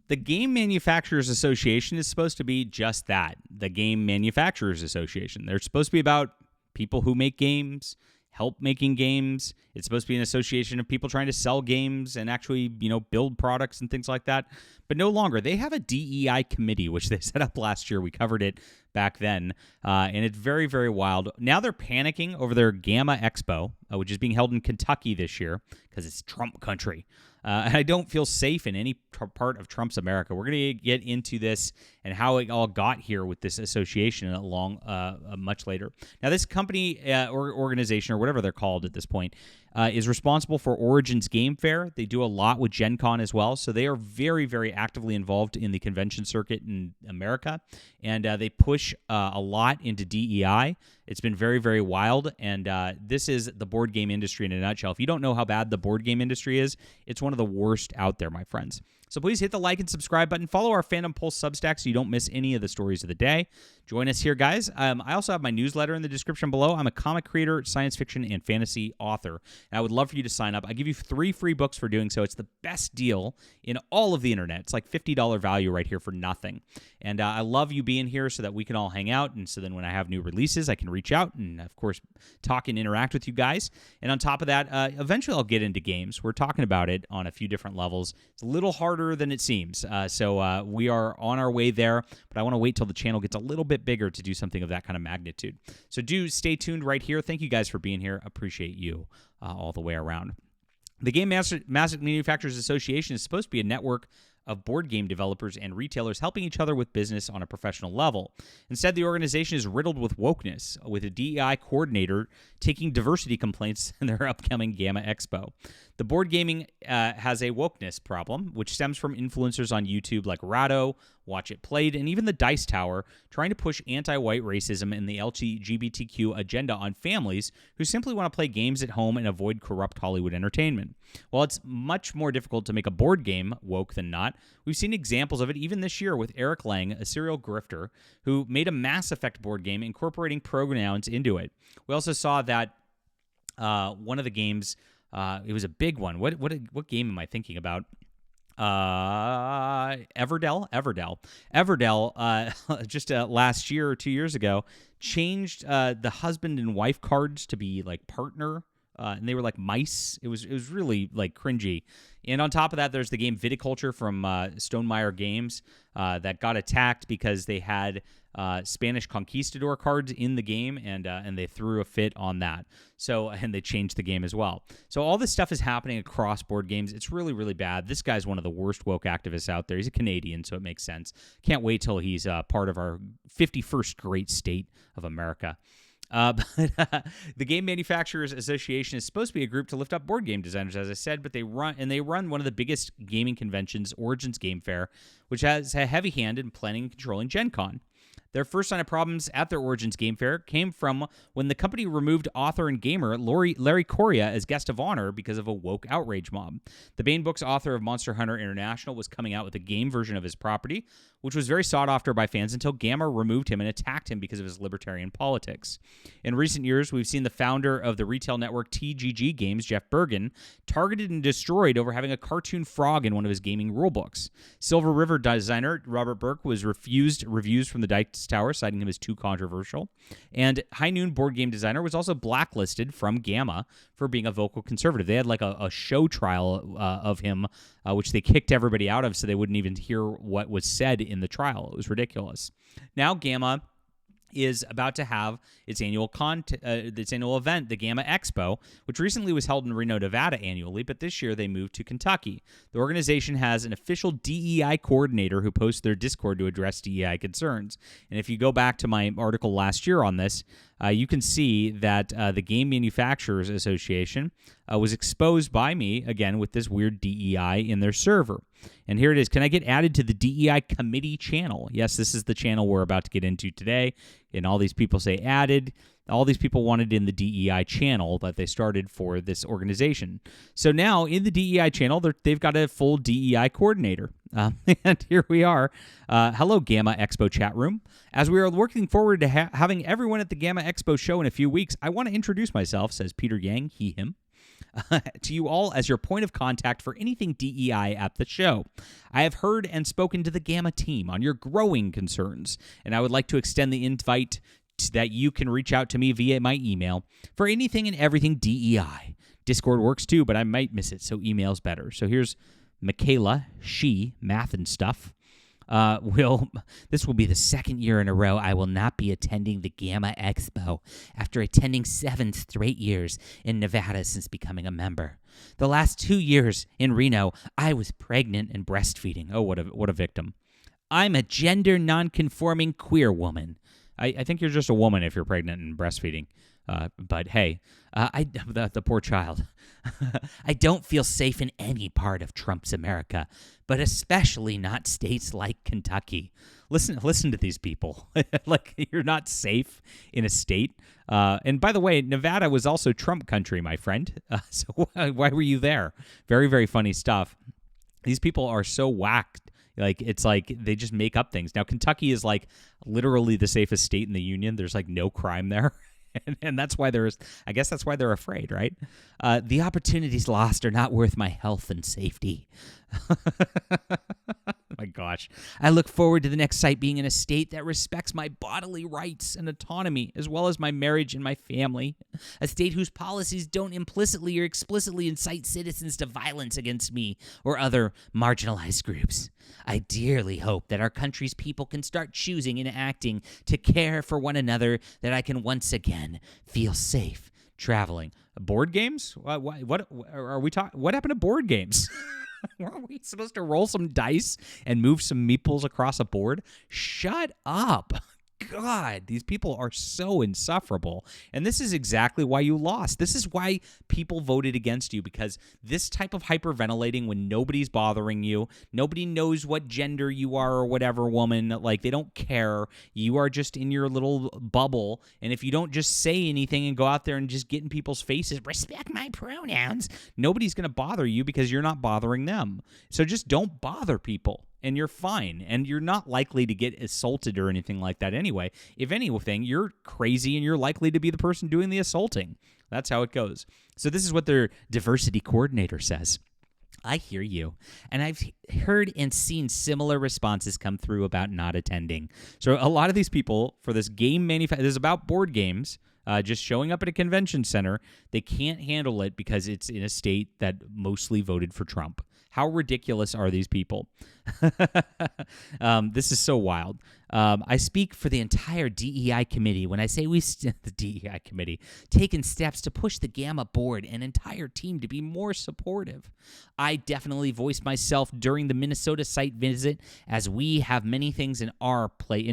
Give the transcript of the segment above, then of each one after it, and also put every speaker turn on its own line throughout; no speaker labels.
The Game Manufacturers Association is supposed to be just that, the Game Manufacturers Association. They're supposed to be about people who make games, help making games. It's supposed to be an association of people trying to sell games and actually, build products and things like that. But no longer. They have a DEI committee, which they set up last year. We covered it back then, and it's very, very wild. Now they're panicking over their Gama Expo, which is being held in Kentucky this year because it's Trump country. And I don't feel safe in any part of Trump's America. We're going to get into this and how it all got here with this association much later. Now, this company or organization or whatever they're called at this point is responsible for Origins Game Fair. They do a lot with Gen Con as well, so they are very, very actively involved in the convention circuit in America, and they push a lot into DEI. It's been very, very wild, and this is the board game industry in a nutshell. If you don't know how bad the board game industry is, it's one of the worst out there, my friends. So please hit the like and subscribe button. Follow our Fandom Pulse Substack so you don't miss any of the stories of the day. Join us here, guys. I also have my newsletter in the description below. I'm a comic creator, science fiction, and fantasy author. And I would love for you to sign up. I give you 3 free books for doing so. It's the best deal in all of the internet. It's like $50 value right here for nothing. And I love you being here so that we can all hang out. And so then when I have new releases, I can reach out and, of course, talk and interact with you guys. And on top of that, eventually I'll get into games. We're talking about it on a few different levels. It's a little harder than it seems. So we are on our way there, but I want to wait till the channel gets a little bit bigger to do something of that kind of magnitude. So do stay tuned right here. Thank you guys for being here. Appreciate you all the way around. The Game Manufacturers Association is supposed to be a network of board game developers and retailers helping each other with business on a professional level. Instead, the organization is riddled with wokeness, with a DEI coordinator taking diversity complaints in their upcoming Gama Expo. The board gaming has a wokeness problem, which stems from influencers on YouTube like Rado, Watch It Played, and even the Dice Tower, trying to push anti-white racism and the LGBTQ agenda on families who simply want to play games at home and avoid corrupt Hollywood entertainment. While it's much more difficult to make a board game woke than not, we've seen examples of it even this year with Eric Lang, a serial grifter, who made a Mass Effect board game incorporating pronouns into it. We also saw that one of the games, it was a big one. What game am I thinking about? Everdell, just last year or 2 years ago, changed the husband and wife cards to be like partner, and they were like mice. It was really like cringy. And on top of that, there's the game Viticulture from Stonemaier Games that got attacked because they had Spanish conquistador cards in the game, and they threw a fit on that. So, and they changed the game as well. So all this stuff is happening across board games. It's really, really bad. This guy's one of the worst woke activists out there. He's a Canadian, so it makes sense. Can't wait till he's part of our 51st great state of America. But the Game Manufacturers Association is supposed to be a group to lift up board game designers, as I said, but they run one of the biggest gaming conventions, Origins Game Fair, which has a heavy hand in planning and controlling Gen Con. Their first sign of problems at their Origins Game Fair came from when the company removed author and gamer Larry Correia as guest of honor because of a woke outrage mob. The Bane Books author of Monster Hunter International was coming out with a game version of his property, which was very sought after by fans until Gama removed him and attacked him because of his libertarian politics. In recent years, we've seen the founder of the retail network TGG Games, Jeff Bergen, targeted and destroyed over having a cartoon frog in one of his gaming rulebooks. Silver River designer Robert Burke was refused reviews from the Dice Tower, citing him as too controversial. And High Noon board game designer was also blacklisted from Gama for being a vocal conservative. They had like a show trial of him, which they kicked everybody out of so they wouldn't even hear what was said in the trial. It was ridiculous. Now Gama is about to have its annual event, the Gama Expo, which recently was held in Reno, Nevada annually, but this year they moved to Kentucky. The organization has an official DEI coordinator who posts their Discord to address DEI concerns. And if you go back to my article last year on this, you can see that the Game Manufacturers Association was exposed by me, again, with this weird DEI in their server. And here it is. Can I get added to the DEI committee channel? Yes, this is the channel we're about to get into today. And all these people say added. All these people wanted in the DEI channel that they started for this organization. So now in the DEI channel, they've got a full DEI coordinator. And here we are. Hello, Gama Expo chat room. As we are looking forward to having everyone at the Gama Expo show in a few weeks, I want to introduce myself, says Peter Yang, he, him. to you all as your point of contact for anything DEI at the show. I have heard and spoken to the Gama team on your growing concerns, and I would like to extend the invite that you can reach out to me via my email for anything and everything DEI. Discord works too, but I might miss it, so email's better. So here's Michaela, math and stuff. This will be the second year in a row I will not be attending the Gama Expo after attending 7 straight years in Nevada since becoming a member. The last 2 years in Reno, I was pregnant and breastfeeding. Oh, what a victim. I'm a gender non-conforming queer woman. I think you're just a woman if you're pregnant and breastfeeding. But hey, the poor child. I don't feel safe in any part of Trump's America, but especially not states like Kentucky. Listen to these people. Like, you're not safe in a state. And by the way, Nevada was also Trump country, my friend. So why were you there? Very, very funny stuff. These people are so whacked. Like, it's like they just make up things. Now, Kentucky is like literally the safest state in the union. There's like no crime there. And that's why I guess that's why they're afraid, right? The opportunities lost are not worth my health and safety. My gosh. I look forward to the next site being in a state that respects my bodily rights and autonomy, as well as my marriage and my family. A state whose policies don't implicitly or explicitly incite citizens to violence against me or other marginalized groups. I dearly hope that our country's people can start choosing and acting to care for one another, that I can once again feel safe traveling. Board games? What are we talking? What happened to board games? Weren't we supposed to roll some dice and move some meeples across a board? Shut up. God, these people are so insufferable. And this is exactly why you lost. This is why people voted against you, because this type of hyperventilating when nobody's bothering you, nobody knows what gender you are or whatever, woman, like they don't care. You are just in your little bubble. And if you don't just say anything and go out there and just get in people's faces, respect my pronouns, nobody's going to bother you because you're not bothering them. So just don't bother people. And you're fine, and you're not likely to get assaulted or anything like that anyway. If anything, you're crazy, and you're likely to be the person doing the assaulting. That's how it goes. So this is what their diversity coordinator says. I hear you, and I've heard and seen similar responses come through about not attending. So a lot of these people, for this game this is about board games, just showing up at a convention center, they can't handle it because it's in a state that mostly voted for Trump. How ridiculous are these people? This is so wild. I speak for the entire DEI committee when I say the DEI committee, taken steps to push the Gama board and entire team to be more supportive. I definitely voiced myself during the Minnesota site visit, as we have many things in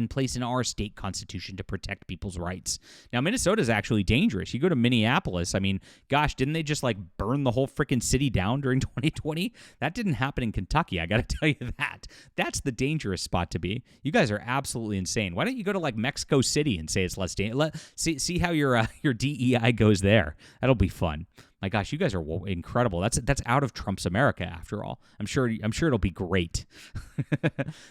place in our state constitution to protect people's rights. Now, Minnesota is actually dangerous. You go to Minneapolis, I mean, gosh, didn't they just like burn the whole freaking city down during 2020? That didn't happen in Kentucky. I got to tell you that. That's the dangerous spot to be. You guys are absolutely insane. Why don't you go to like Mexico City and say it's less dangerous? See how your DEI goes there. That'll be fun. My gosh, you guys are incredible. That's out of Trump's America, after all. I'm sure it'll be great.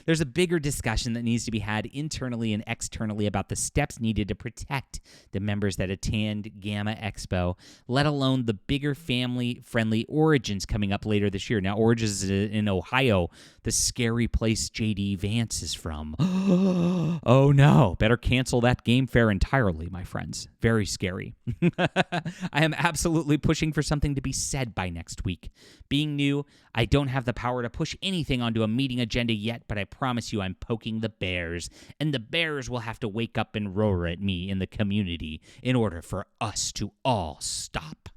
There's a bigger discussion that needs to be had internally and externally about the steps needed to protect the members that attend Gama Expo, let alone the bigger family-friendly Origins coming up later this year. Now, Origins is in Ohio, the scary place J.D. Vance is from. Oh, no. Better cancel that game fair entirely, my friends. Very scary. I am absolutely pushing for something to be said by next week. Being new, I don't have the power to push anything onto a meeting agenda yet, but I promise you I'm poking the bears, and the bears will have to wake up and roar at me in the community in order for us to all stop.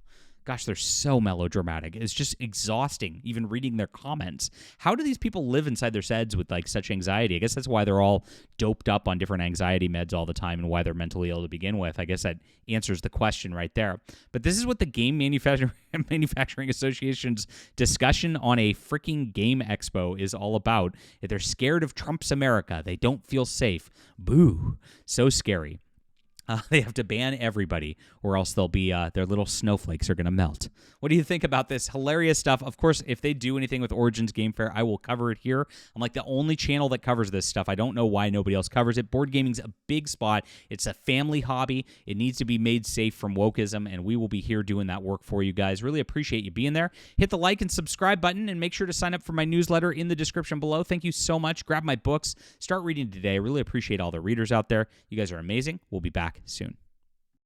Gosh, they're so melodramatic. It's just exhausting, even reading their comments. How do these people live inside their heads with like such anxiety? I guess that's why they're all doped up on different anxiety meds all the time and why they're mentally ill to begin with. I guess that answers the question right there. But this is what the Game Manufacturing Association's discussion on a freaking game expo is all about. If they're scared of Trump's America, they don't feel safe. Boo. So scary. They have to ban everybody, or else they'll be their little snowflakes are going to melt. What do you think about this hilarious stuff? Of course, if they do anything with Origins Game Fair, I will cover it here. I'm like the only channel that covers this stuff. I don't know why nobody else covers it. Board gaming's a big spot. It's a family hobby. It needs to be made safe from wokeism, and we will be here doing that work for you guys. Really appreciate you being there. Hit the like and subscribe button, and make sure to sign up for my newsletter in the description below. Thank you so much. Grab my books. Start reading today. I really appreciate all the readers out there. You guys are amazing. We'll be back soon.